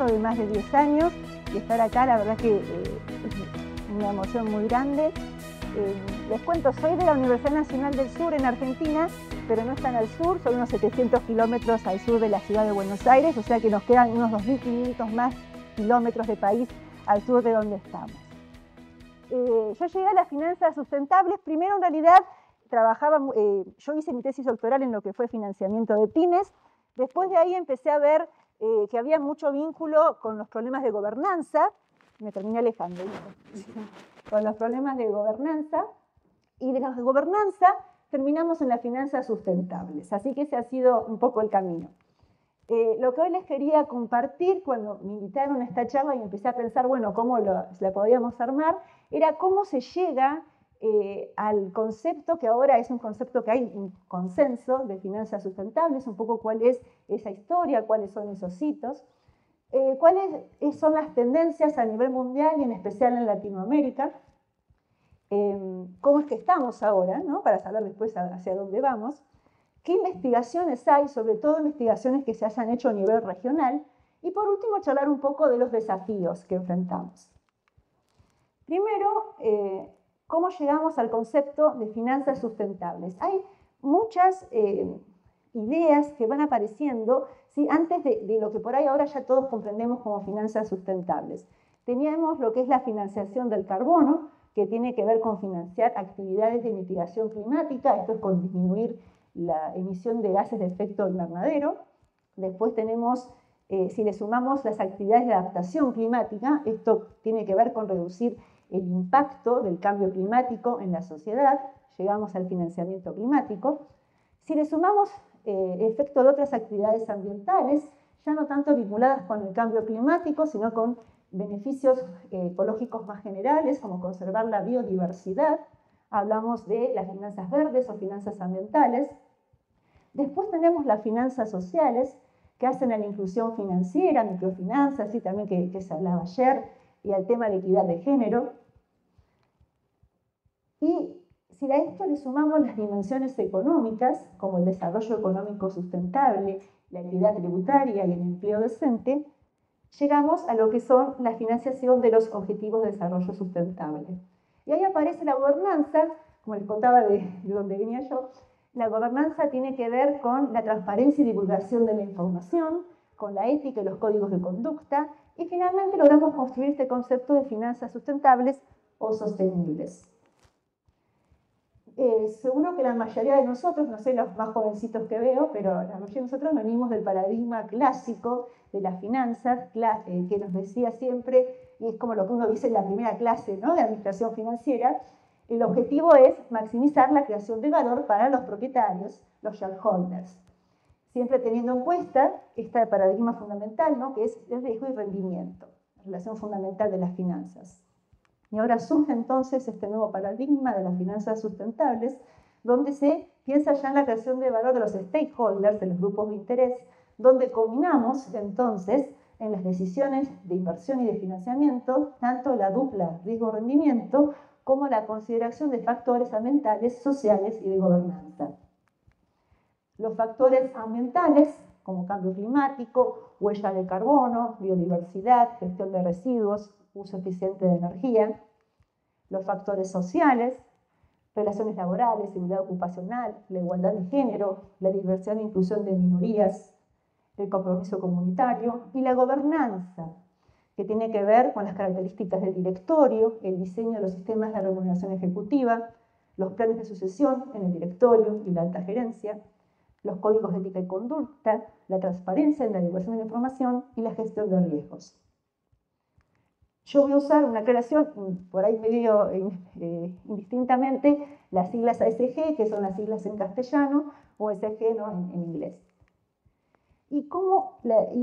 de más de 10 años y estar acá, la verdad que es una emoción muy grande. Les cuento, soy de la Universidad Nacional del Sur en Argentina, pero no están al sur, son unos 700 kilómetros al sur de la ciudad de Buenos Aires, o sea que nos quedan unos 2.500 más kilómetros de país al sur de donde estamos. Yo llegué a las finanzas sustentables, primero en realidad trabajaba, yo hice mi tesis doctoral en lo que fue financiamiento de pymes, después de ahí empecé a ver que había mucho vínculo con los problemas de gobernanza, me terminé alejando, con los problemas de gobernanza, y de los de gobernanza terminamos en las finanzas sustentables, así que ese ha sido un poco el camino. Lo que hoy les quería compartir cuando me invitaron a esta charla y empecé a pensar, bueno, cómo la podíamos armar, era cómo se llega al concepto que ahora es un concepto que hay un consenso de finanzas sustentables, un poco cuál es esa historia, cuáles son esos hitos, cuáles son las tendencias a nivel mundial y en especial en Latinoamérica, cómo es que estamos ahora, ¿no? Para saber después hacia dónde vamos, qué investigaciones hay, sobre todo investigaciones que se hayan hecho a nivel regional, y por último charlar un poco de los desafíos que enfrentamos. Primero, ¿cómo llegamos al concepto de finanzas sustentables? Hay muchas ideas que van apareciendo, ¿sí? Antes de lo que por ahí ahora ya todos comprendemos como finanzas sustentables. Teníamos lo que es la financiación del carbono, que tiene que ver con financiar actividades de mitigación climática, esto es con disminuir la emisión de gases de efecto invernadero. Después tenemos, si le sumamos las actividades de adaptación climática, esto tiene que ver con reducir el impacto del cambio climático en la sociedad, llegamos al financiamiento climático. Si le sumamos el efecto de otras actividades ambientales, ya no tanto vinculadas con el cambio climático, sino con beneficios ecológicos más generales, como conservar la biodiversidad, hablamos de las finanzas verdes o finanzas ambientales. Después tenemos las finanzas sociales, que hacen a la inclusión financiera, microfinanzas, y también que se hablaba ayer, y al tema de equidad de género. Y si a esto le sumamos las dimensiones económicas, como el desarrollo económico sustentable, la equidad tributaria y el empleo decente, llegamos a lo que son la financiación de los objetivos de desarrollo sustentable. Y ahí aparece la gobernanza, como les contaba de donde venía yo. La gobernanza tiene que ver con la transparencia y divulgación de la información, con la ética y los códigos de conducta, y finalmente logramos construir este concepto de finanzas sustentables o sostenibles. Seguro que la mayoría de nosotros, no sé los más jovencitos que veo, pero la mayoría de nosotros venimos del paradigma clásico de las finanzas, que nos decía siempre, y es como lo que uno dice en la primera clase, ¿no?, de administración financiera, el objetivo es maximizar la creación de valor para los propietarios, los shareholders, siempre teniendo en cuenta este paradigma fundamental, ¿no?, que es el riesgo y rendimiento, la relación fundamental de las finanzas. Y ahora surge entonces este nuevo paradigma de las finanzas sustentables, donde se piensa ya en la creación de valor de los stakeholders, de los grupos de interés, donde combinamos entonces en las decisiones de inversión y de financiamiento tanto la dupla riesgo-rendimiento como la consideración de factores ambientales, sociales y de gobernanza. Los factores ambientales, como cambio climático, huella de carbono, biodiversidad, gestión de residuos, uso eficiente de energía. Los factores sociales, relaciones laborales, seguridad ocupacional, la igualdad de género, la diversión e inclusión de minorías, el compromiso comunitario y la gobernanza, que tiene que ver con las características del directorio, el diseño de los sistemas de remuneración ejecutiva, los planes de sucesión en el directorio y la alta gerencia, los códigos de ética y conducta, la transparencia en la divulgación de la información y la gestión de riesgos. Yo voy a usar una aclaración, por ahí medio indistintamente, las siglas ASG, que son las siglas en castellano, o SG, ¿no?, en inglés. Y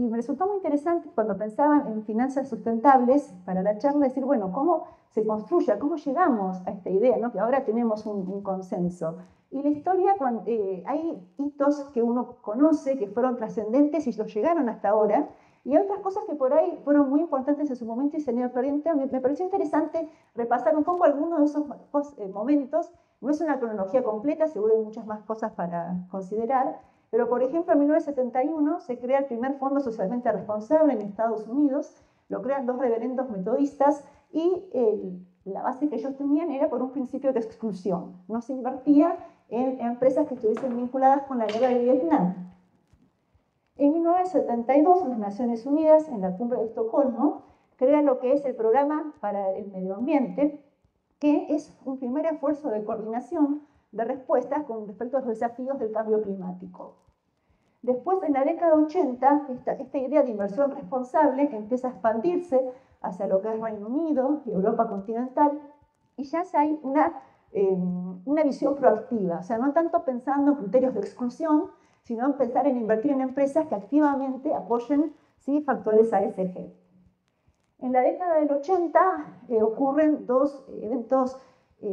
me resultó muy interesante cuando pensaban en finanzas sustentables, para la charla, decir, bueno, ¿cómo se construye? ¿Cómo llegamos a esta idea, ¿no?, que ahora tenemos un consenso? Y la historia, hay hitos que uno conoce, que fueron trascendentes y los llegaron hasta ahora, y otras cosas que por ahí fueron muy importantes en su momento y se han ido perdiendo. Me pareció interesante repasar un poco algunos de esos momentos. No es una cronología completa, seguro hay muchas más cosas para considerar, Pero, por ejemplo, en 1971 se crea el primer fondo socialmente responsable en Estados Unidos, lo crean dos reverendos metodistas y la base que ellos tenían era por un principio de exclusión. No se invertía en empresas que estuviesen vinculadas con la guerra de Vietnam. En 1972, las Naciones Unidas, en la cumbre de Estocolmo, crea lo que es el Programa para el Medio Ambiente, que es un primer esfuerzo de coordinación de respuestas con respecto a los desafíos del cambio climático. Después, en la década 80, esta idea de inversión responsable empieza a expandirse hacia lo que es Reino Unido y Europa continental, y ya hay una visión proactiva, o sea, no tanto pensando en criterios de exclusión, sino en pensar en invertir en empresas que activamente apoyen, ¿sí?, factores ASG. En la década del 80 ocurren dos eventos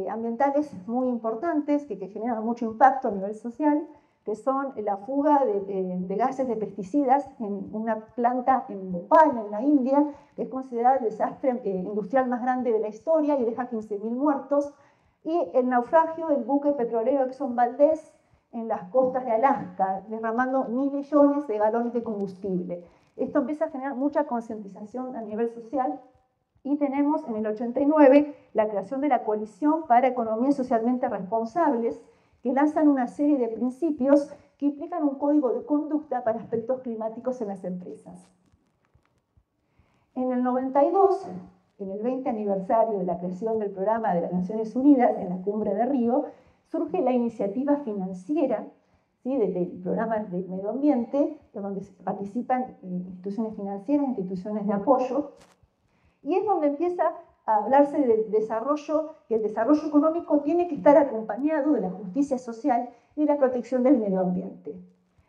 ambientales muy importantes que generan mucho impacto a nivel social, que son la fuga de gases de pesticidas en una planta en Bhopal, en la India, que es considerada el desastre industrial más grande de la historia y deja 15.000 muertos, y el naufragio del buque petrolero Exxon Valdez en las costas de Alaska, derramando 1.000 millones de galones de combustible. Esto empieza a generar mucha concientización a nivel social y tenemos en el 89 la creación de la Coalición para Economías Socialmente Responsables, que lanzan una serie de principios que implican un código de conducta para aspectos climáticos en las empresas. En el 92, en el 20 aniversario de la creación del programa de las Naciones Unidas en la Cumbre de Río, surge la iniciativa financiera, ¿sí?, del programa de medio ambiente, donde participan instituciones financieras, instituciones de apoyo, y es donde empieza a hablarse de desarrollo, que el desarrollo económico tiene que estar acompañado de la justicia social y de la protección del medio ambiente.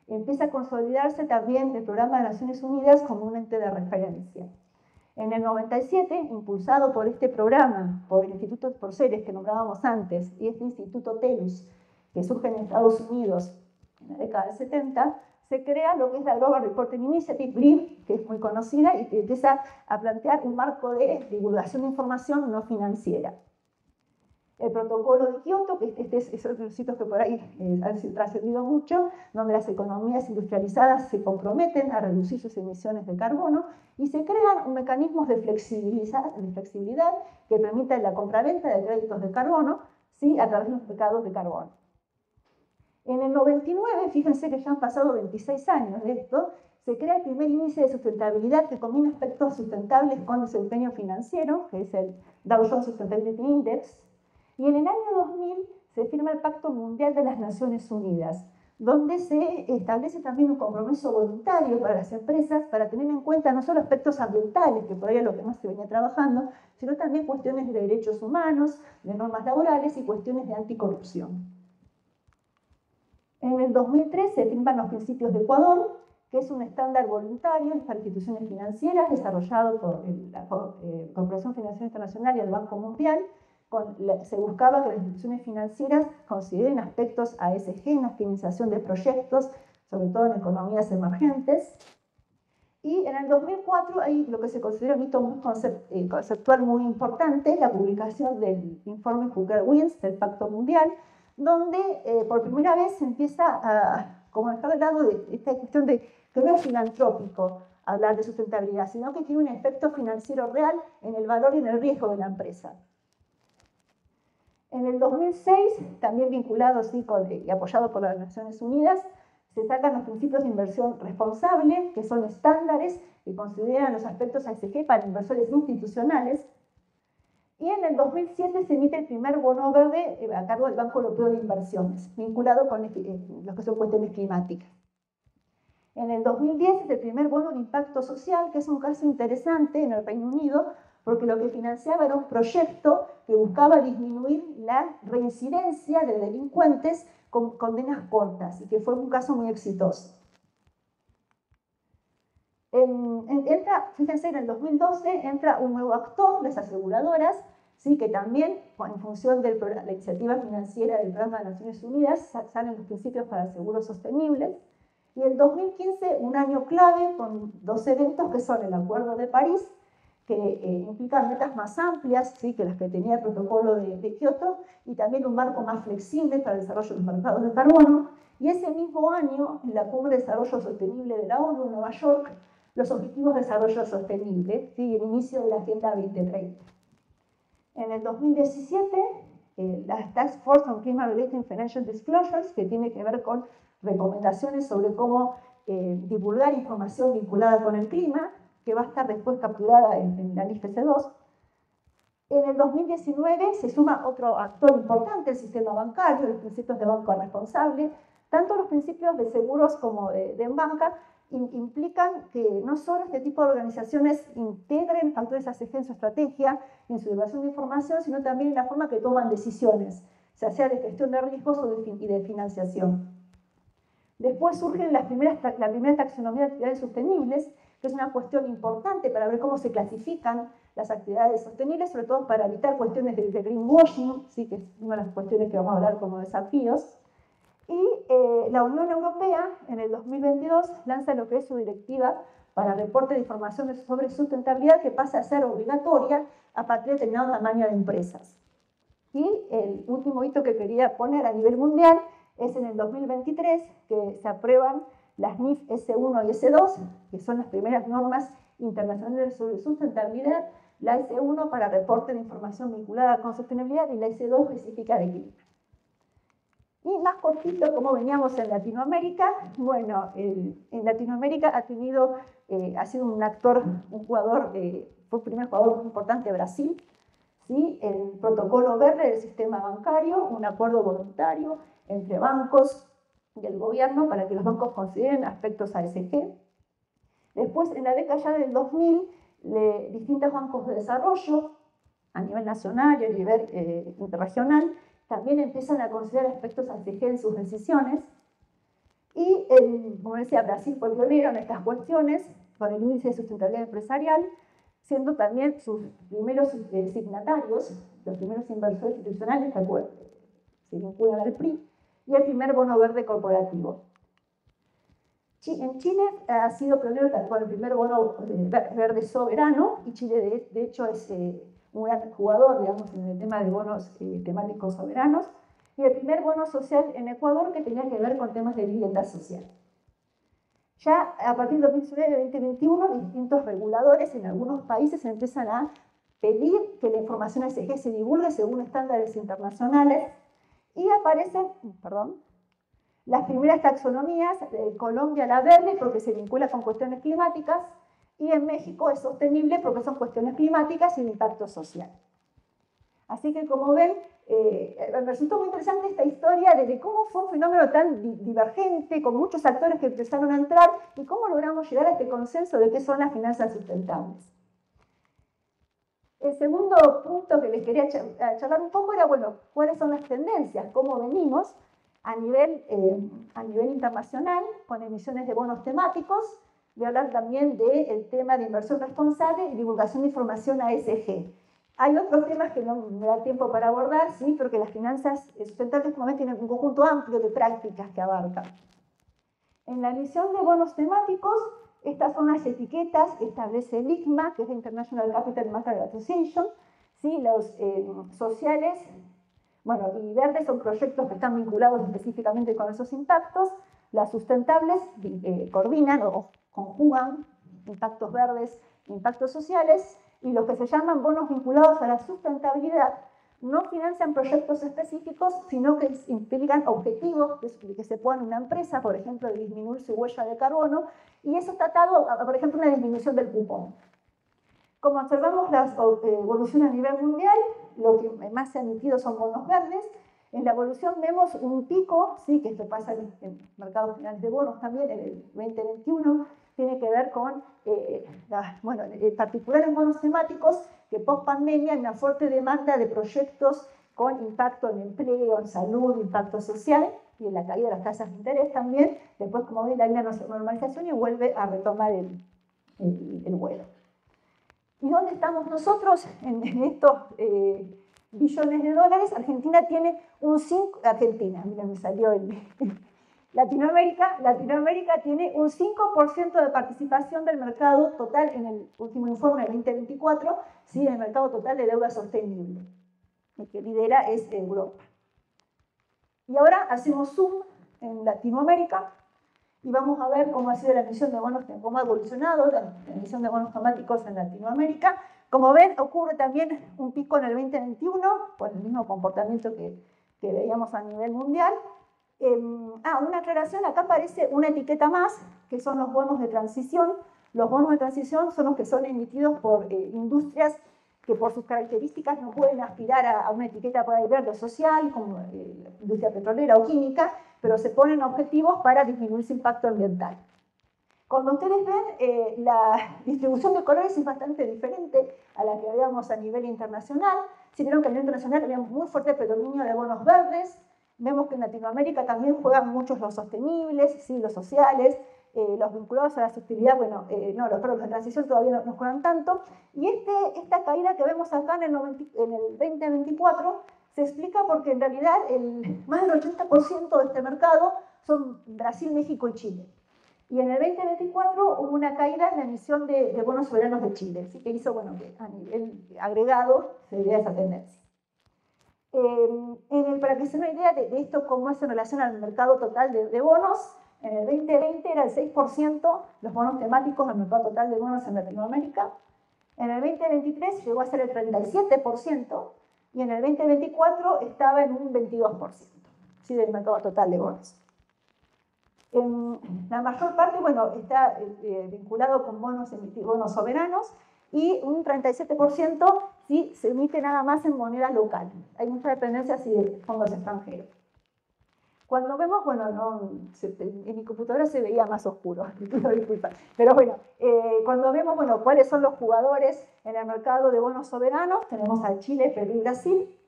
Empieza a consolidarse también el programa de Naciones Unidas como un ente de referencia. En el 97, impulsado por este programa, por el Instituto por Ceres que nombrábamos antes, y este Instituto TELUS, que surge en Estados Unidos en la década del 70, se crea lo que es la Global Reporting Initiative, GRIP, que es muy conocida, y empieza a plantear un marco de divulgación de información no financiera. El protocolo de Kioto, que este es otro de los sitios que por ahí han trascendido mucho, donde las economías industrializadas se comprometen a reducir sus emisiones de carbono y se crean mecanismos de flexibilidad que permitan la compraventa de créditos de carbono, ¿sí?, a través de los mercados de carbono. En el 99, fíjense que ya han pasado 26 años de esto, se crea el primer índice de sustentabilidad que combina aspectos sustentables con desempeño financiero, que es el Dow Jones Sustainability Index, y en el año 2000 se firma el Pacto Mundial de las Naciones Unidas, donde se establece también un compromiso voluntario para las empresas para tener en cuenta no solo aspectos ambientales, que por ahí es lo que más se venía trabajando, sino también cuestiones de derechos humanos, de normas laborales y cuestiones de anticorrupción. En el 2003 se firman los principios de Ecuador, que es un estándar voluntario para instituciones financieras desarrollado por la Corporación Financiera Internacional y el Banco Mundial. Se buscaba que las instituciones financieras consideren aspectos ASG en la financiación de proyectos, sobre todo en economías emergentes. Y en el 2004 hay lo que se considera un hito muy conceptual muy importante, la publicación del informe Hooker-Wins del Pacto Mundial, donde por primera vez se empieza a como dejar de lado de esta cuestión de que no es filantrópico hablar de sustentabilidad, sino que tiene un efecto financiero real en el valor y en el riesgo de la empresa. En el 2006, también vinculado y apoyado por las Naciones Unidas, se sacan los principios de inversión responsable, que son estándares que consideran los aspectos ASG para inversores institucionales. Y en el 2007 se emite el primer bono verde a cargo del Banco Europeo de Inversiones, vinculado con lo que son cuestiones climáticas. En el 2010 es el primer bono de impacto social, que es un caso interesante en el Reino Unido, porque lo que financiaba era un proyecto que buscaba disminuir la reincidencia de delincuentes con condenas cortas, y que fue un caso muy exitoso. Fíjense, en el 2012 entra un nuevo actor, las aseguradoras, ¿sí?, que también, en función de la iniciativa financiera del Programa de Naciones Unidas, salen los principios para seguros sostenibles. Y en 2015, un año clave con dos eventos que son el Acuerdo de París, que implican metas más amplias, ¿sí?, que las que tenía el protocolo de Kioto, y también un marco más flexible para el desarrollo de los mercados de carbono. Y ese mismo año, en la Cumbre de Desarrollo Sostenible de la ONU en Nueva York, los Objetivos de Desarrollo Sostenible, ¿sí?, el inicio de la Agenda 2030. En el 2017, la Task Force on Climate-Related Financial Disclosures, que tiene que ver con recomendaciones sobre cómo divulgar información vinculada con el clima, que va a estar después capturada en la IFC2. En el 2019 se suma otro actor importante, el sistema bancario, los principios de banco responsable. Tanto los principios de seguros como de banca implican que no solo este tipo de organizaciones integren factores ACG en su estrategia, en su divulgación de información, sino también en la forma que toman decisiones, ya sea de gestión de riesgos y de financiación. Después surge la primera taxonomía de actividades sostenibles, que es una cuestión importante para ver cómo se clasifican las actividades sostenibles, sobre todo para evitar cuestiones de greenwashing, ¿sí?, que es una de las cuestiones que vamos a hablar como desafíos. Y la Unión Europea, en el 2022, lanza lo que es su directiva para reporte de información sobre sustentabilidad, que pasa a ser obligatoria a partir de determinado tamaño de empresas. Y el último hito que quería poner a nivel mundial es en el 2023, que se aprueban las NIF S1 y S2, que son las primeras normas internacionales sobre sustentabilidad, la S1 para reporte de información vinculada con sostenibilidad y la S2 específica de clima. Y más cortito, como veníamos en Latinoamérica, bueno, en Latinoamérica ha sido un actor, un jugador, fue el primer jugador muy importante de Brasil, ¿sí?, el protocolo verde del sistema bancario, un acuerdo voluntario entre bancos y el gobierno para que los bancos consideren aspectos ASG. Después, en la década ya del 2000, distintos bancos de desarrollo a nivel nacional y a nivel regional también empiezan a considerar aspectos ASG en sus decisiones. Y, como decía, Brasil fue pionero en estas cuestiones con el índice de sustentabilidad empresarial, siendo también sus primeros signatarios, los primeros inversores institucionales que se vinculan al PRI, y el primer bono verde corporativo. En Chile ha sido pionero con el primer bono verde soberano, y Chile de hecho es un gran jugador, digamos, en el tema de bonos temáticos soberanos, y el primer bono social en Ecuador que tenía que ver con temas de vivienda social. Ya a partir de 2019-2021, distintos reguladores en algunos países empiezan a pedir que la información ASG se divulgue según estándares internacionales, y aparecen, las primeras taxonomías de Colombia, la verde, porque se vincula con cuestiones climáticas, y en México es sostenible porque son cuestiones climáticas y de impacto social. Así que, como ven, me resultó muy interesante esta historia de cómo fue un fenómeno tan divergente, con muchos actores que empezaron a entrar, y cómo logramos llegar a este consenso de qué son las finanzas sustentables. El segundo punto que les quería charlar un poco era, bueno, cuáles son las tendencias, cómo venimos a nivel internacional con emisiones de bonos temáticos. Voy a hablar también del tema de inversión responsable y divulgación de información ASG. Hay otros temas que no me da tiempo para abordar, sí, porque las finanzas sustentables como ven tienen un conjunto amplio de prácticas que abarcan. En la emisión de bonos temáticos, estas son las etiquetas que establece el ICMA, que es la International Capital Market Association, ¿sí? Los sociales, bueno, y verdes son proyectos que están vinculados específicamente con esos impactos. Las sustentables coordinan o conjugan impactos verdes, impactos sociales, y los que se llaman bonos vinculados a la sustentabilidad no financian proyectos específicos, sino que implican objetivos que se ponen una empresa, por ejemplo, de disminuir su huella de carbono, y eso está atado a, por ejemplo, una disminución del cupón. Como observamos la evolución a nivel mundial, lo que más se ha emitido son bonos verdes. En la evolución vemos un pico, sí, que esto pasa en mercados finales de bonos también, en el 2021, tiene que ver con, en particular en bonos temáticos, que post pandemia hay una fuerte demanda de proyectos con impacto en empleo, en salud, impacto social, y en la caída de las tasas de interés también. Después, como ven, hay una normalización y vuelve a retomar el vuelo. ¿Y dónde estamos nosotros en estos billones de dólares? Argentina tiene un 5%, Argentina, mira, me salió Latinoamérica tiene un 5% de participación del mercado total en el último informe de 2024, ¿sí? El mercado total de deuda sostenible. El que lidera es Europa. Y ahora hacemos zoom en Latinoamérica y vamos a ver cómo ha sido la emisión de bonos, cómo ha evolucionado la emisión de bonos temáticos en Latinoamérica. Como ven, ocurre también un pico en el 2021, por el mismo comportamiento que veíamos a nivel mundial. Una aclaración, acá aparece una etiqueta más, que son los bonos de transición. Los bonos de transición son los que son emitidos por industrias que por sus características no pueden aspirar a una etiqueta por ahí verde o social, como la industria petrolera o química, pero se ponen objetivos para disminuir su impacto ambiental. Cuando ustedes ven, la distribución de colores es bastante diferente a la que veíamos a nivel internacional. Si vieron que a nivel internacional había muy fuerte predominio de bonos verdes, vemos que en Latinoamérica también juegan muchos los sostenibles, ¿sí? Los sociales, los vinculados a la sostenibilidad, bueno, no, los de transición todavía no juegan tanto. Y esta caída que vemos acá en el 2024 se explica porque en realidad más del 80% de este mercado son Brasil, México y Chile. Y en el 2024 hubo una caída en la emisión de bonos soberanos de Chile, ¿sí? Que hizo, bueno, que a nivel agregado se vea esa tendencia. Para que se den una idea de esto, cómo es en relación al mercado total de bonos, en el 2020 era el 6% los bonos temáticos del mercado total de bonos en Latinoamérica. En el 2023 llegó a ser el 37% y en el 2024 estaba en un 22%, ¿sí? Del mercado total de bonos. La mayor parte, bueno, está vinculado con bonos soberanos y un 37% sí se emite nada más en moneda local. Hay mucha dependencia así de fondos extranjeros. Cuando vemos, bueno, en mi computadora se veía más oscuro, disculpa. Pero bueno, cuando vemos, bueno, cuáles son los jugadores en el mercado de bonos soberanos, tenemos a Chile, Perú y Brasil.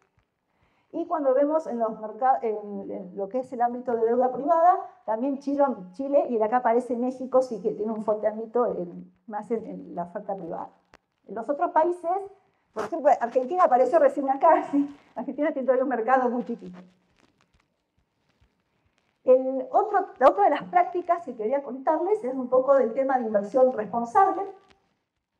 Y cuando vemos en lo que es el ámbito de deuda privada, también Chile y acá aparece México, sí que tiene un fuerte ámbito más en la oferta privada. En los otros países, por ejemplo, Argentina apareció recién acá, sí. Argentina tiene todavía un mercado muy chiquito. Otra de las prácticas que quería contarles es un poco del tema de inversión responsable.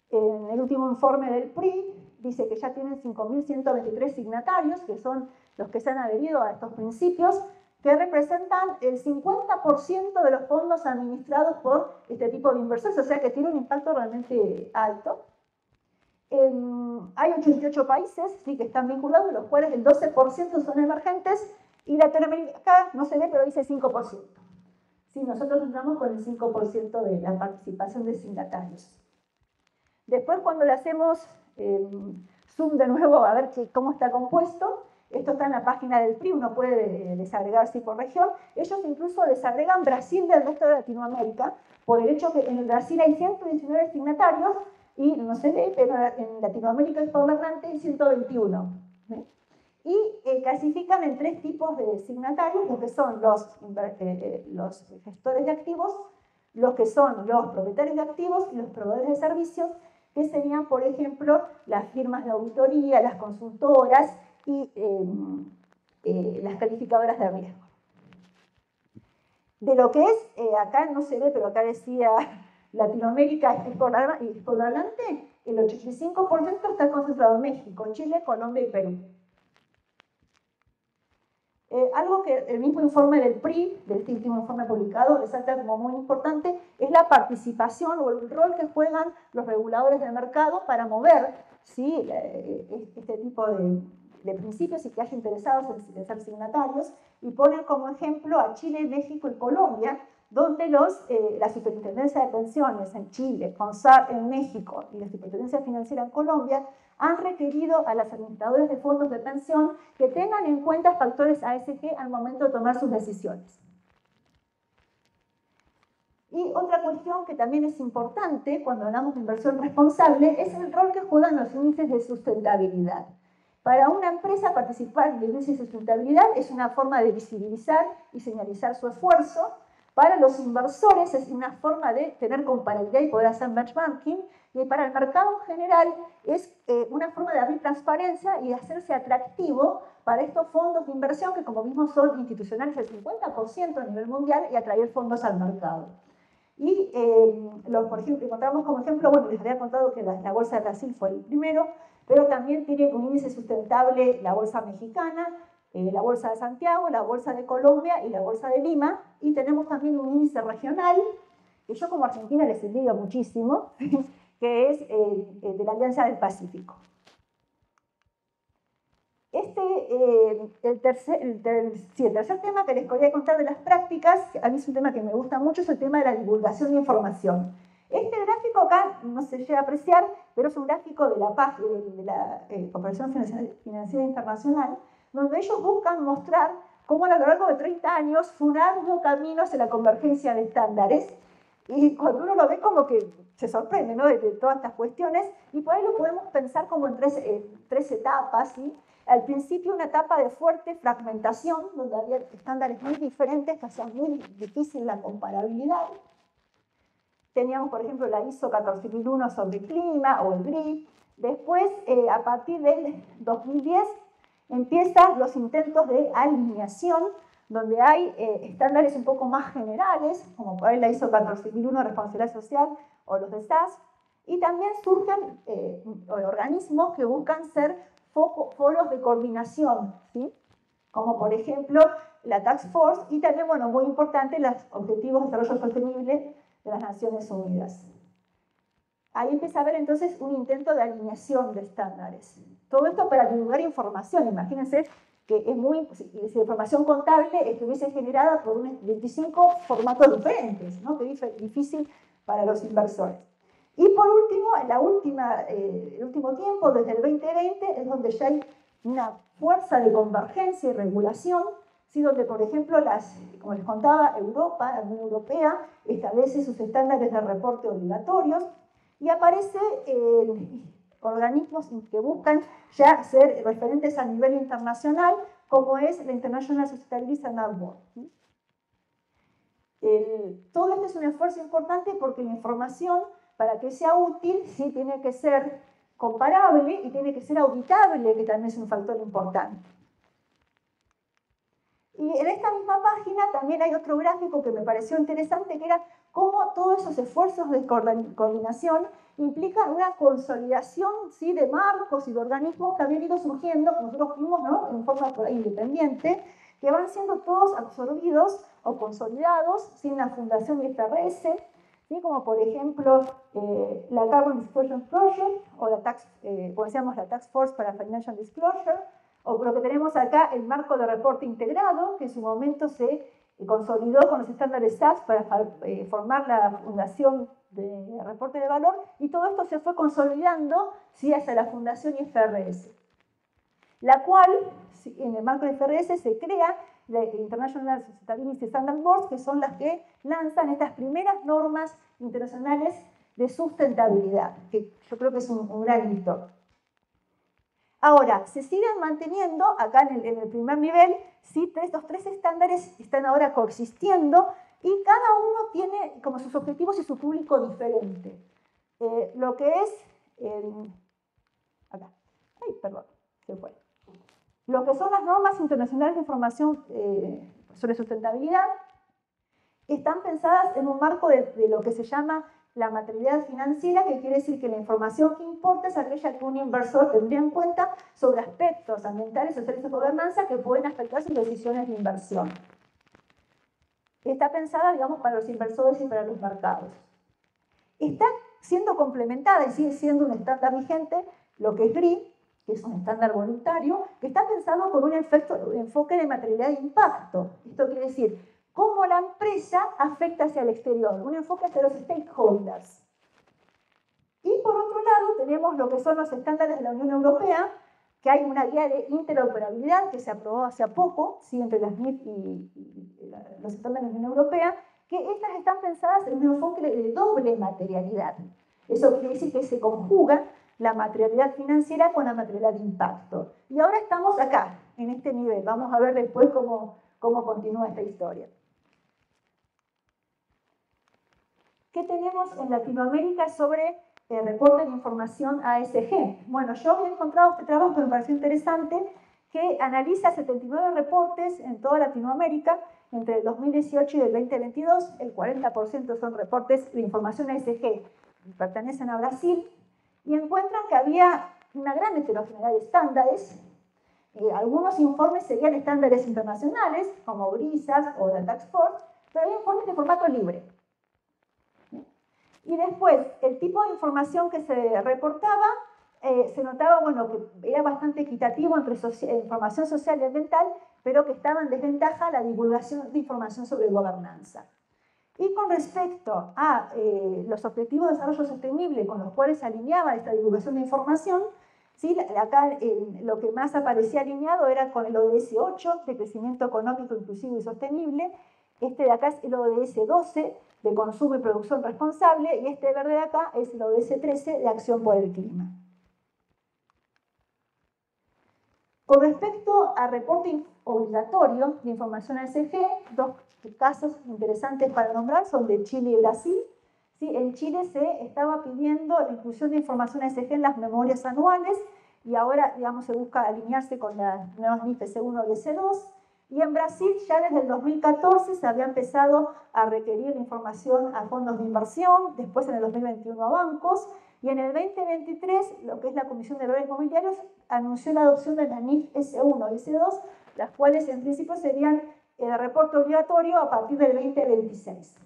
En el último informe del PRI dice que ya tienen 5.123 signatarios, que son los que se han adherido a estos principios, que representan el 50% de los fondos administrados por este tipo de inversores, o sea que tiene un impacto realmente alto. Hay 88 países, sí, que están vinculados, de los cuales el 12% son emergentes, y Latinoamérica no se ve, pero dice 5%. Sí, nosotros entramos con el 5% de la participación de signatarios. Después, cuando le hacemos zoom de nuevo a ver cómo está compuesto, esto está en la página del PRI, uno puede desagregar así por región. Ellos incluso desagregan Brasil del resto de Latinoamérica, por el hecho que en el Brasil hay 119 signatarios y no se ve, pero en Latinoamérica hispanohablante hay 121. ¿Sí? Y clasifican en 3 tipos de signatarios, los que son los gestores de activos, los que son los propietarios de activos y los proveedores de servicios, que serían, por ejemplo, las firmas de auditoría, las consultoras y las calificadoras de riesgo. De lo que es, acá no se ve, pero acá decía Latinoamérica hispanohablante, el 85% está concentrado en México, Chile, Colombia y Perú. Algo que el mismo informe del PRI, del último informe publicado, resalta como muy importante, es la participación o el rol que juegan los reguladores del mercado para mover, ¿sí? Este tipo de principios y que haya interesados en ser signatarios, y ponen como ejemplo a Chile, México y Colombia, donde la Superintendencia de Pensiones en Chile, CONSAR en México y la Superintendencia Financiera en Colombia han requerido a las administradoras de fondos de pensión que tengan en cuenta factores ASG al momento de tomar sus decisiones. Y otra cuestión que también es importante cuando hablamos de inversión responsable es el rol que juegan los índices de sustentabilidad. Para una empresa participar en el índice de sustentabilidad es una forma de visibilizar y señalizar su esfuerzo, Para los inversores es una forma de tener comparabilidad y poder hacer benchmarking, y para el mercado en general es una forma de abrir transparencia y de hacerse atractivo para estos fondos de inversión que, como vimos, son institucionales del 50% a nivel mundial y atraer fondos al mercado. Y, por ejemplo, encontramos como ejemplo, bueno, les había contado que la Bolsa de Brasil fue el primero, pero también tiene un índice sustentable la Bolsa Mexicana, la Bolsa de Santiago, la Bolsa de Colombia y la Bolsa de Lima, y tenemos también un índice regional, que yo como argentina les envidio muchísimo, que es de la Alianza del Pacífico. El tercer tema que les quería contar de las prácticas, a mí es un tema que me gusta mucho, es el tema de la divulgación de información. Este gráfico acá no se llega a apreciar, pero es un gráfico de la página de la Corporación Financiera Internacional, donde ellos buscan mostrar cómo a lo largo de 30 años fue un arduo camino hacia la convergencia de estándares, y cuando uno lo ve como que se sorprende, ¿no?, de todas estas cuestiones, y por ahí lo podemos pensar como en tres etapas, ¿sí? Al principio una etapa de fuerte fragmentación, donde había estándares muy diferentes que hacían muy difícil la comparabilidad. Teníamos, por ejemplo, la ISO 14001 sobre clima o el GRI. Después, a partir del 2010, empiezan los intentos de alineación, donde hay estándares un poco más generales, como por ahí la ISO 14001 de responsabilidad social o los de SAS, y también surgen organismos que buscan ser foros de coordinación, ¿sí? Como por ejemplo la Task Force, y también, bueno, muy importante, los Objetivos de Desarrollo Sostenible de las Naciones Unidas. Ahí empieza a haber entonces un intento de alineación de estándares. Todo esto para divulgar información. Imagínense que es muy, si la información contable estuviese generada por 25 formatos diferentes, ¿no? Que es difícil para los inversores. Y por último, el último tiempo, desde el 2020, es donde ya hay una fuerza de convergencia y regulación, ¿sí? Donde, por ejemplo, como les contaba, Europa, la Unión Europea, establece sus estándares de reporte obligatorios, y aparece organismos que buscan ya ser referentes a nivel internacional, como es la International Sustainability Standard Board. Todo esto es un esfuerzo importante porque la información, para que sea útil, sí tiene que ser comparable y tiene que ser auditable, que también es un factor importante. Y en esta misma página también hay otro gráfico que me pareció interesante, que era cómo todos esos esfuerzos de coordinación implican una consolidación, ¿sí?, de marcos y de organismos que habían ido surgiendo, nosotros fuimos, ¿no?, en forma por ahí independiente, que van siendo todos absorbidos o consolidados sin la Fundación IFRS, ¿sí?, como por ejemplo la Carbon Disclosure Project o la Task Force para Financial Disclosure, o lo que tenemos acá, el marco de reporte integrado, que en su momento se consolidó con los estándares SAS para formar la Fundación de Reporte de Valor, y todo esto se fue consolidando, ¿sí?, hacia la Fundación IFRS, la cual, en el marco de IFRS, se crea la International Sustainability Standard Board, que son las que lanzan estas primeras normas internacionales de sustentabilidad, que yo creo que es un gran hito. Ahora, se siguen manteniendo, acá en el primer nivel, ¿sí?, estos tres estándares están ahora coexistiendo y cada uno tiene como sus objetivos y su público diferente. Lo que es, acá, ay, perdón, se fue. Lo que son las normas internacionales de información sobre sustentabilidad están pensadas en un marco de lo que se llama la materialidad financiera, que quiere decir que la información que importa es aquella que un inversor tendría en cuenta sobre aspectos ambientales, sociales y de gobernanza que pueden afectar sus decisiones de inversión. Está pensada, digamos, para los inversores y para los mercados. Está siendo complementada y sigue siendo un estándar vigente lo que es GRI, que es un estándar voluntario, que está pensado con un enfoque de materialidad de impacto. Esto quiere decir cómo la empresa afecta hacia el exterior, un enfoque hacia los stakeholders. Y por otro lado tenemos lo que son los estándares de la Unión Europea, que hay una guía de interoperabilidad que se aprobó hace poco, ¿sí?, entre las MIF y los estándares de la Unión Europea, que estas están pensadas en un enfoque de doble materialidad. Eso quiere decir que se conjuga la materialidad financiera con la materialidad de impacto. Y ahora estamos acá, en este nivel. Vamos a ver después cómo continúa esta historia. ¿Qué tenemos en Latinoamérica sobre reporte de información ASG? Bueno, yo había encontrado este trabajo que me pareció interesante, que analiza 79 reportes en toda Latinoamérica entre el 2018 y el 2022. El 40% son reportes de información ASG que pertenecen a Brasil, y encuentran que había una gran heterogeneidad de estándares. Algunos informes seguían estándares internacionales, como Brisas o la Task Force, pero había informes de formato libre. Y después, el tipo de información que se reportaba, se notaba, bueno, que era bastante equitativo entre información social y ambiental, pero que estaba en desventaja la divulgación de información sobre gobernanza. Y con respecto a los objetivos de desarrollo sostenible con los cuales se alineaba esta divulgación de información, ¿sí? Acá lo que más aparecía alineado era con el ODS 8, de crecimiento económico inclusivo y sostenible. Este de acá es el ODS 12, de consumo y producción responsable, y este verde de acá es el ODS 13, de acción por el clima. Con respecto a reporte obligatorio de información ASG, dos casos interesantes para nombrar son de Chile y Brasil. ¿Sí? En Chile se estaba pidiendo la inclusión de información ASG en las memorias anuales, y ahora, digamos, se busca alinearse con las nuevas NIF S1 y S2. Y en Brasil ya desde el 2014 se había empezado a requerir información a fondos de inversión, después en el 2021 a bancos, y en el 2023 lo que es la Comisión de Valores Mobiliarios anunció la adopción de la NIF S1 y S2, las cuales en principio serían el reporte obligatorio a partir del 2026.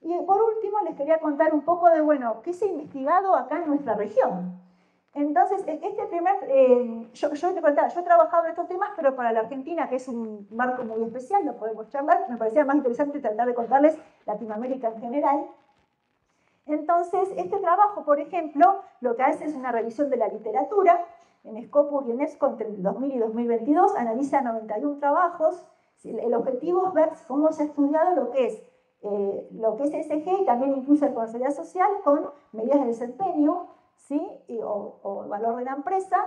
Y por último les quería contar un poco de, bueno, qué se ha investigado acá en nuestra región. Entonces, yo te contaba, yo he trabajado en estos temas, pero para la Argentina, que es un marco muy especial, no podemos charlar, me parecía más interesante tratar de contarles Latinoamérica en general. Entonces, este trabajo, por ejemplo, lo que hace es una revisión de la literatura. En Scopus y en EBSCO entre el 2000 y 2022 analiza 91 trabajos. El objetivo es ver cómo se ha estudiado lo que es ESG, y también incluye responsabilidad social con medidas de desempeño, ¿sí? o valor de la empresa.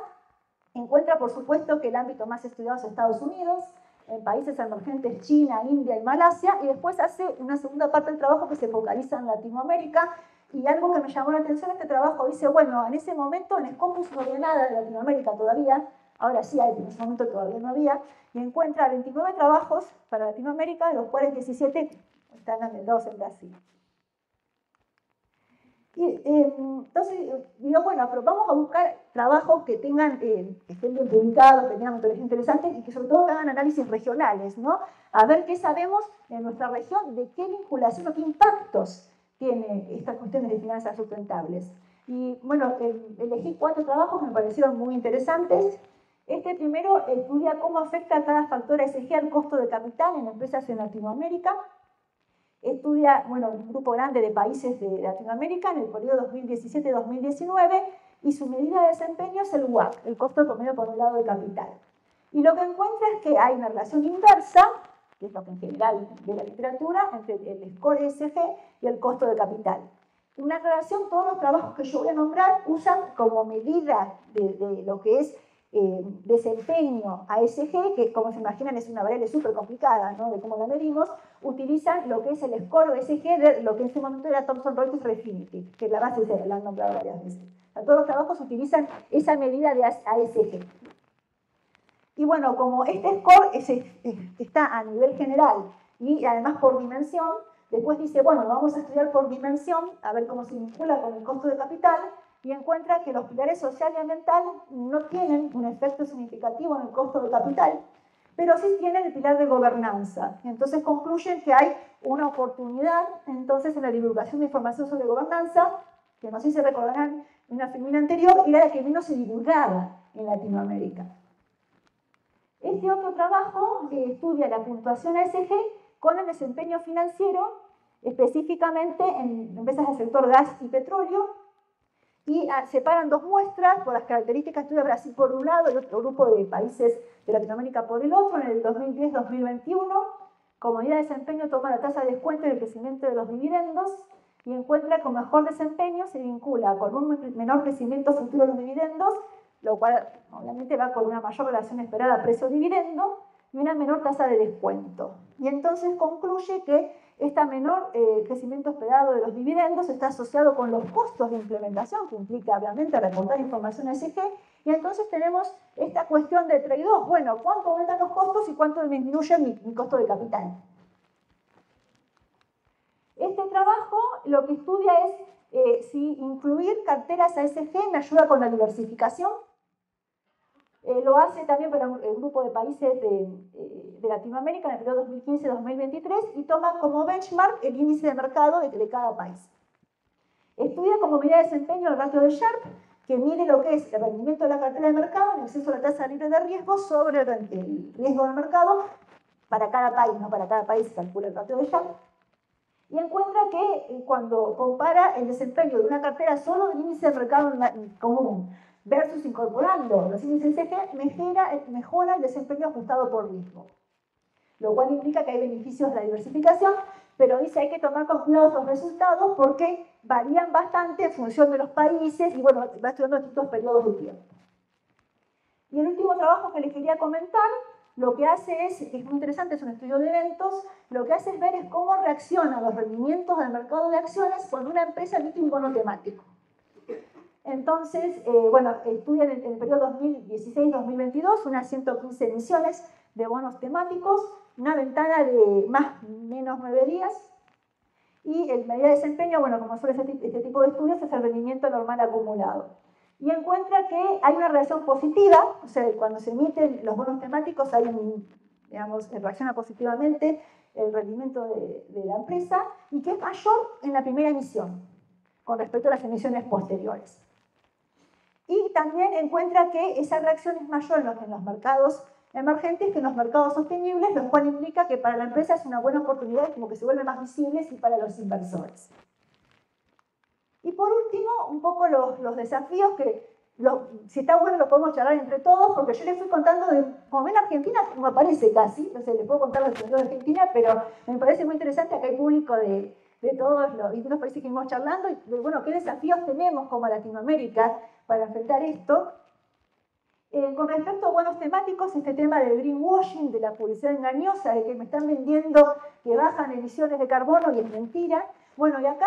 Encuentra, por supuesto, que el ámbito más estudiado es Estados Unidos, en países emergentes China, India y Malasia, y después hace una segunda parte del trabajo que se focaliza en Latinoamérica. Y algo que me llamó la atención, este trabajo dice, bueno, en ese momento en Scopus no había nada de Latinoamérica todavía, ahora sí hay, en ese momento todavía no había, y encuentra 29 trabajos para Latinoamérica, de los cuales 17 están ambientados en Brasil. Y, entonces digo, bueno, pero vamos a buscar trabajos que tengan, que estén bien publicados, que tengan metodologías interesantes y que sobre todo hagan análisis regionales, ¿no? A ver qué sabemos en nuestra región, de qué vinculación o qué impactos tiene estas cuestiones de finanzas sustentables. Y bueno, elegí 4 trabajos que me parecieron muy interesantes. Este primero estudia cómo afecta cada factor ESG al costo de capital en empresas en Latinoamérica. Estudia, bueno, un grupo grande de países de Latinoamérica en el periodo 2017-2019, y su medida de desempeño es el WACC, el costo promedio por un lado de capital. Y lo que encuentra es que hay una relación inversa, que es lo que en general de la literatura, entre el score ESG y el costo de capital. Una relación, todos los trabajos que yo voy a nombrar usan como medida de lo que es desempeño ASG, que como se imaginan es una variable súper complicada, ¿no? De cómo la medimos, utilizan lo que es el score ESG de lo que en ese momento era Thomson Reuters Refinitiv, que la base se la han nombrado varias veces. O sea, todos los trabajos utilizan esa medida de ASG. Y bueno, como este score está a nivel general y además por dimensión, después dice, bueno, vamos a estudiar por dimensión, a ver cómo se vincula con el costo de capital, y encuentra que los pilares social y ambiental no tienen un efecto significativo en el costo de capital, pero sí tienen el pilar de gobernanza. Entonces concluyen que hay una oportunidad entonces en la divulgación de información sobre gobernanza, que no sé si se recordarán en una filmina anterior, era la que menos se divulgaba en Latinoamérica. Este otro trabajo estudia la puntuación ASG con el desempeño financiero, específicamente en empresas del sector gas y petróleo, y separan 2 muestras por las características. Estudia Brasil por un lado y otro grupo de países de Latinoamérica por el otro. En el 2010-2021, como medida de desempeño, toma la tasa de descuento y el crecimiento de los dividendos, y encuentra que con mejor desempeño se vincula con un menor crecimiento futuro de los dividendos, lo cual obviamente va con una mayor relación esperada precio-dividendo y una menor tasa de descuento. Y entonces concluye que este menor crecimiento esperado de los dividendos está asociado con los costos de implementación, que implica obviamente reportar información a ESG, y entonces tenemos esta cuestión de trade-off. Bueno, ¿cuánto aumentan los costos y cuánto disminuye mi costo de capital? Este trabajo lo que estudia es si incluir carteras a ESG me ayuda con la diversificación. Lo hace también para un grupo de países de Latinoamérica en el periodo 2015-2023 y toma como benchmark el índice de mercado de cada país. Estudia como medida de desempeño el ratio de Sharpe, que mide lo que es el rendimiento de la cartera de mercado en exceso de la tasa libre de riesgo sobre el riesgo del mercado para cada país, ¿no? Para cada país se calcula el ratio de Sharpe. Y encuentra que cuando compara el desempeño de una cartera solo del índice de mercado común versus incorporando los índices ESG, mejora el desempeño ajustado por riesgo. Lo cual implica que hay beneficios de la diversificación, pero dice hay que tomar con cuidado los resultados porque varían bastante en función de los países y bueno, va estudiando distintos periodos de tiempo. Y el último trabajo que les quería comentar, lo que hace es muy interesante, es un estudio de eventos, lo que hace es ver cómo reaccionan los rendimientos del mercado de acciones cuando una empresa emite un bono temático. Entonces, bueno, estudian en el periodo 2016-2022 unas 115 emisiones de bonos temáticos, una ventana de más o menos 9 días, y el medida de desempeño, bueno, como suele ser este tipo de estudios, es el rendimiento normal acumulado. Y encuentra que hay una relación positiva, o sea, cuando se emiten los bonos temáticos hay digamos, reacciona positivamente el rendimiento de la empresa y que es mayor en la primera emisión con respecto a las emisiones posteriores. Y también encuentra que esa reacción es mayor en los mercados emergentes que en los mercados sostenibles, lo cual implica que para la empresa es una buena oportunidad, como que se vuelven más visibles y para los inversores. Y por último, un poco los desafíos que, si está bueno, lo podemos charlar entre todos, porque yo les fui contando, como ven, Argentina no aparece casi, no sé, les puedo contar los de Argentina, pero me parece muy interesante, acá hay público de todos los distintos países que vamos charlando, y bueno, qué desafíos tenemos como Latinoamérica para enfrentar esto. Con respecto a bonos temáticos, este tema del greenwashing, de la publicidad engañosa, de que me están vendiendo que bajan emisiones de carbono y es mentira. Bueno, y acá,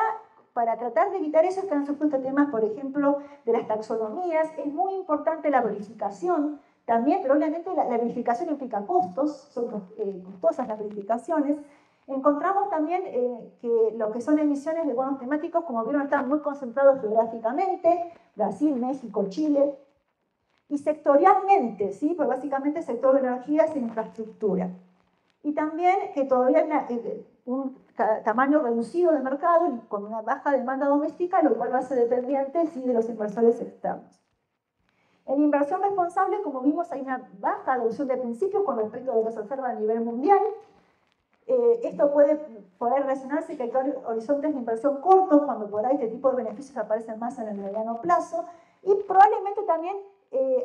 para tratar de evitar eso, están supuestos temas, por ejemplo, de las taxonomías. Es muy importante la verificación también, pero obviamente la verificación implica costos, son costosas las verificaciones. Encontramos también que lo que son emisiones de bonos temáticos, como vieron, están muy concentrados geográficamente, Brasil, México, Chile, y sectorialmente, ¿sí? Pues básicamente sector de energías e infraestructura. Y también que todavía hay un tamaño reducido de mercado con una baja demanda doméstica, lo cual lo hace dependiente, ¿sí?, de los inversores externos. En inversión responsable, como vimos, hay una baja adopción de principios con respecto a lo que se observa a nivel mundial. Esto puede relacionarse que hay horizontes de inversión cortos, cuando por ahí este tipo de beneficios aparecen más en el mediano plazo, y probablemente también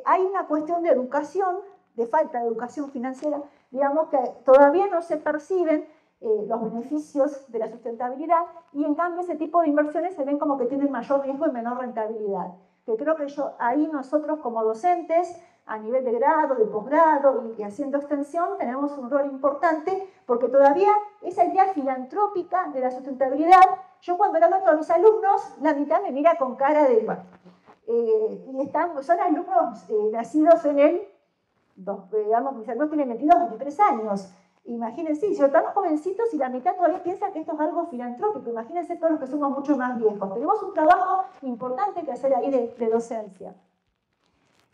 hay una cuestión de educación, de falta de educación financiera, digamos que todavía no se perciben los beneficios de la sustentabilidad y en cambio ese tipo de inversiones se ven como que tienen mayor riesgo y menor rentabilidad. Que creo que ahí nosotros como docentes, a nivel de grado, de posgrado y haciendo extensión, tenemos un rol importante porque todavía esa idea filantrópica de la sustentabilidad, yo cuando le hablo a mis alumnos, la mitad me mira con cara de... y son alumnos nacidos en el, digamos, mis alumnos tienen 22, 23 años. Imagínense, si estamos jovencitos y la mitad todavía piensa que esto es algo filantrópico, imagínense todos los que somos mucho más viejos. Tenemos un trabajo importante que hacer ahí de docencia.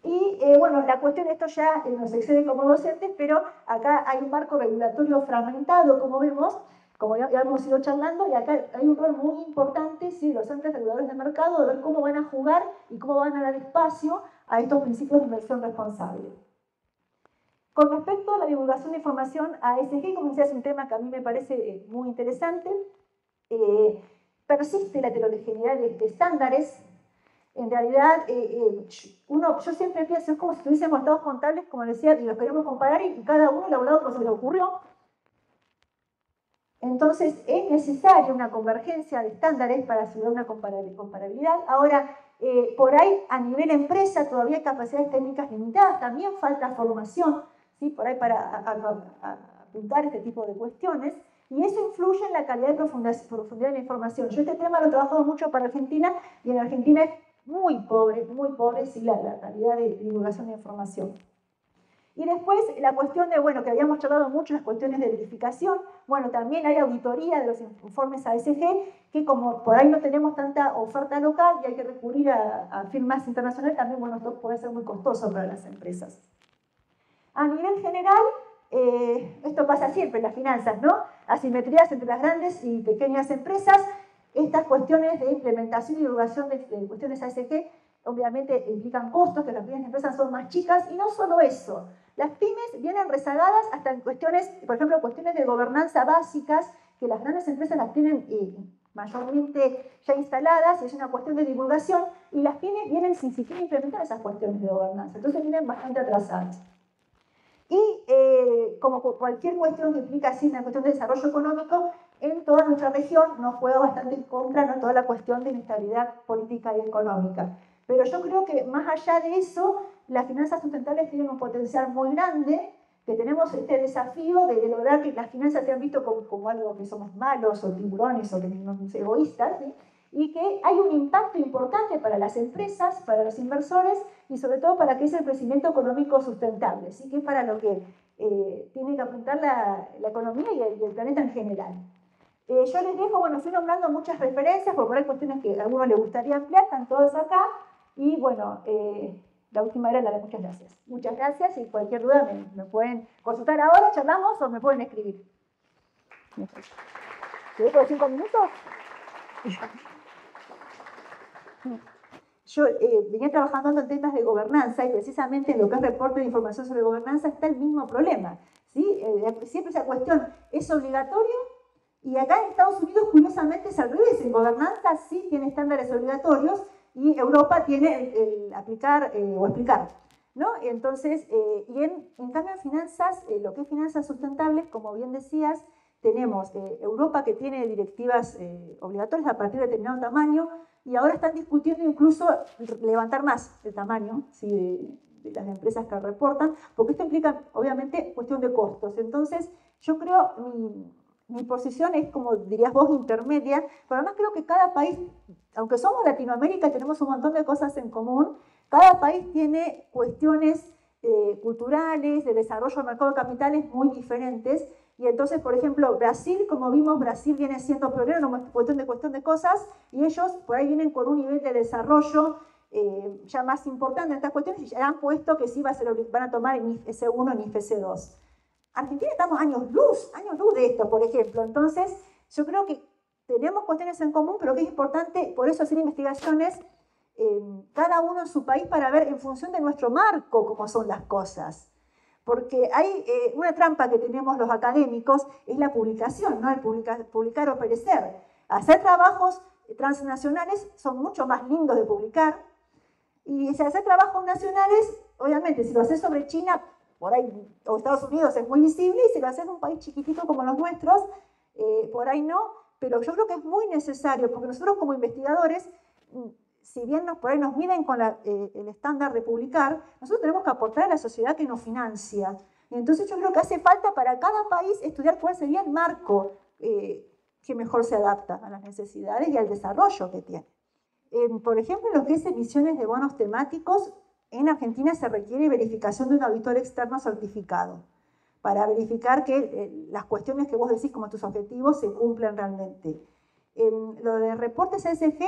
Y bueno, la cuestión, esto ya nos excede como docentes, pero acá hay un marco regulatorio fragmentado, como vemos, como ya hemos ido charlando, y acá hay un rol muy importante, ¿sí?, de los entes reguladores de mercado, de ver cómo van a jugar y cómo van a dar espacio a estos principios de inversión responsable. Con respecto a la divulgación de información a ESG, como decía, es un tema que a mí me parece muy interesante. Persiste la heterogeneidad de estándares. En realidad, yo siempre pienso, es como si tuviésemos estados contables, como decía, y los queremos comparar y cada uno elaborado como se le ocurrió. Entonces, es necesaria una convergencia de estándares para asegurar una comparabilidad. Ahora, por ahí, a nivel empresa, todavía hay capacidades técnicas limitadas, también falta formación, ¿sí?, por ahí para apuntar este tipo de cuestiones. Y eso influye en la calidad de profundidad de la información. Yo este tema lo he trabajado mucho para Argentina, y en Argentina es muy pobre sí, la calidad de divulgación de información. Y después la cuestión de, bueno, que habíamos charlado mucho, las cuestiones de verificación. Bueno, también hay auditoría de los informes ASG, que como por ahí no tenemos tanta oferta local y hay que recurrir a firmas internacionales, también, bueno, esto puede ser muy costoso para las empresas. A nivel general, esto pasa siempre en las finanzas, ¿no? Asimetrías entre las grandes y pequeñas empresas. Estas cuestiones de implementación y divulgación de cuestiones ASG obviamente implican costos, que las pequeñas empresas son más chicas, y no solo eso. Las pymes vienen rezagadas hasta en cuestiones, por ejemplo, cuestiones de gobernanza básicas, que las grandes empresas las tienen mayormente ya instaladas, y es una cuestión de divulgación, y las pymes vienen sin siquiera implementar esas cuestiones de gobernanza, entonces vienen bastante atrasadas. Y como cualquier cuestión que implica así una cuestión de desarrollo económico, en toda nuestra región nos juega bastante en contra, ¿no?, toda la cuestión de inestabilidad política y económica. Pero yo creo que más allá de eso, las finanzas sustentables tienen un potencial muy grande, que tenemos este desafío de lograr que las finanzas sean vistas como algo que somos malos o tiburones o que somos egoístas, ¿sí? Y que hay un impacto importante para las empresas, para los inversores y sobre todo para que es el crecimiento económico sustentable, ¿sí? Que es para lo que tiene que apuntar la economía y el planeta en general. Yo les dejo, bueno, fui nombrando muchas referencias, porque hay cuestiones que a algunos les gustaría ampliar, están todas acá. Y bueno, la última era la de muchas gracias. Muchas gracias, y cualquier duda me pueden consultar ahora, charlamos, o me pueden escribir. ¿Te dejo 5 minutos? Yo venía trabajando en temas de gobernanza, y precisamente en lo que es reporte de información sobre gobernanza está el mismo problema, ¿sí? Siempre esa cuestión, ¿es obligatorio? Y acá en Estados Unidos, curiosamente, es al revés. En gobernanza sí tiene estándares obligatorios, y Europa tiene el aplicar o explicar, ¿no? Entonces, y en cambio en finanzas, lo que es finanzas sustentables, como bien decías, tenemos Europa, que tiene directivas obligatorias a partir de determinado tamaño, y ahora están discutiendo incluso levantar más el tamaño, ¿sí?, de las empresas que reportan, porque esto implica obviamente cuestión de costos. Entonces yo creo, mi posición es, como dirías vos, intermedia, pero además creo que cada país, aunque somos Latinoamérica, tenemos un montón de cosas en común, cada país tiene cuestiones culturales, de desarrollo del mercado de capitales muy diferentes. Y entonces, por ejemplo, Brasil, como vimos, Brasil viene siendo pionero en una cuestión de cosas, y ellos por ahí vienen con un nivel de desarrollo ya más importante en estas cuestiones, y ya han puesto que sí van a tomar en IFES 1 y IFES 2. Argentina estamos años luz de esto, por ejemplo. Entonces, yo creo que tenemos cuestiones en común, pero que es importante, por eso, hacer investigaciones cada uno en su país, para ver en función de nuestro marco cómo son las cosas. Porque hay una trampa que tenemos los académicos, es la publicación, ¿no? El publicar o perecer. Hacer trabajos transnacionales son mucho más lindos de publicar, y si hacer trabajos nacionales, obviamente, si lo haces sobre China, por ahí, o Estados Unidos, es muy visible, y si lo haces en un país chiquitito como los nuestros, por ahí no. Pero yo creo que es muy necesario, porque nosotros como investigadores, si bien por ahí nos miden con el estándar de publicar, nosotros tenemos que aportar a la sociedad que nos financia. Y entonces yo creo que hace falta para cada país estudiar cuál sería el marco que mejor se adapta a las necesidades y al desarrollo que tiene. Por ejemplo, lo que es emisiones de bonos temáticos, en Argentina se requiere verificación de un auditor externo certificado para verificar que las cuestiones que vos decís como tus objetivos se cumplen realmente. Lo de reportes ESG,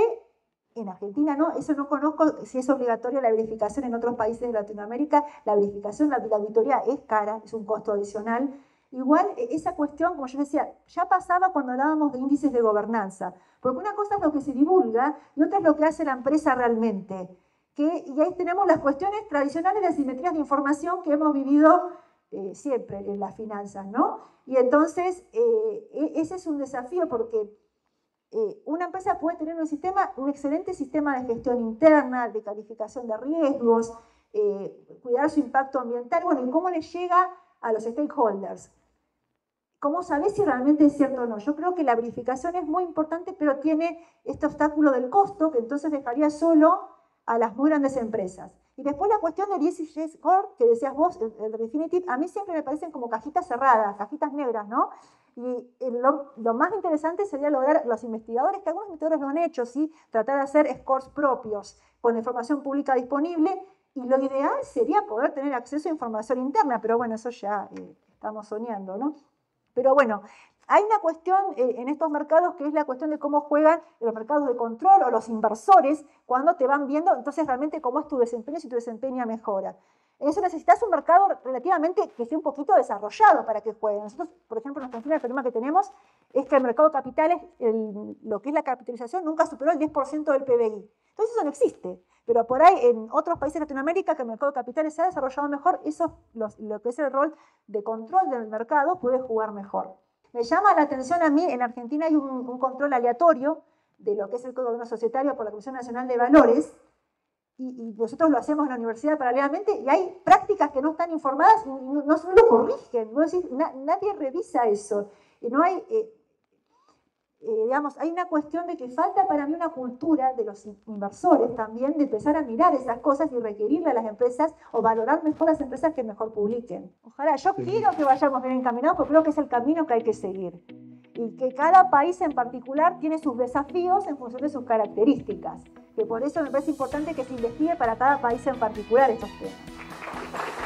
en Argentina no, eso no conozco si es obligatoria la verificación. En otros países de Latinoamérica la verificación, la auditoría es cara, es un costo adicional. Igual esa cuestión, como yo decía, ya pasaba cuando hablábamos de índices de gobernanza, porque una cosa es lo que se divulga y otra es lo que hace la empresa realmente. Y ahí tenemos las cuestiones tradicionales de asimetrías de información que hemos vivido siempre en las finanzas, ¿no? Y entonces ese es un desafío, porque una empresa puede tener un excelente sistema de gestión interna, de calificación de riesgos, cuidar su impacto ambiental, bueno, y cómo le llega a los stakeholders. ¿Cómo sabés si realmente es cierto o no? Yo creo que la verificación es muy importante, pero tiene este obstáculo del costo, que entonces dejaría solo a las muy grandes empresas. Y después la cuestión del ESG Score, que decías vos, el Refinitiv, a mí siempre me parecen como cajitas cerradas, cajitas negras, ¿no? Y lo más interesante sería lograr, los investigadores, que algunos investigadores lo han hecho, ¿sí? Tratar de hacer scores propios, con información pública disponible, y lo ideal sería poder tener acceso a información interna, pero bueno, eso ya estamos soñando, ¿no? Pero bueno, hay una cuestión en estos mercados que es la cuestión de cómo juegan los mercados de control o los inversores cuando te van viendo, entonces realmente cómo es tu desempeño, si tu desempeño mejora. En eso necesitas un mercado relativamente que esté un poquito desarrollado para que jueguen. Nosotros, por ejemplo, en Argentina el problema que tenemos es que el mercado de capitales, lo que es la capitalización, nunca superó el 10% del PBI. Entonces eso no existe. Pero por ahí en otros países de Latinoamérica que el mercado de capitales se ha desarrollado mejor, eso, lo que es el rol de control del mercado puede jugar mejor. Me llama la atención a mí, en Argentina hay un control aleatorio de lo que es el Código de Gobierno Societario por la Comisión Nacional de Valores, y nosotros lo hacemos en la universidad paralelamente, y hay prácticas que no están informadas y no lo corrigen, nadie revisa eso. Y no hay, digamos, hay una cuestión de que falta para mí una cultura de los inversores también, de empezar a mirar esas cosas y requerirle a las empresas o valorar mejor las empresas que mejor publiquen. Ojalá, yo quiero que vayamos bien encaminados porque creo que es el camino que hay que seguir. Y que cada país en particular tiene sus desafíos en función de sus características. Que por eso me parece importante que se investigue para cada país en particular estos temas.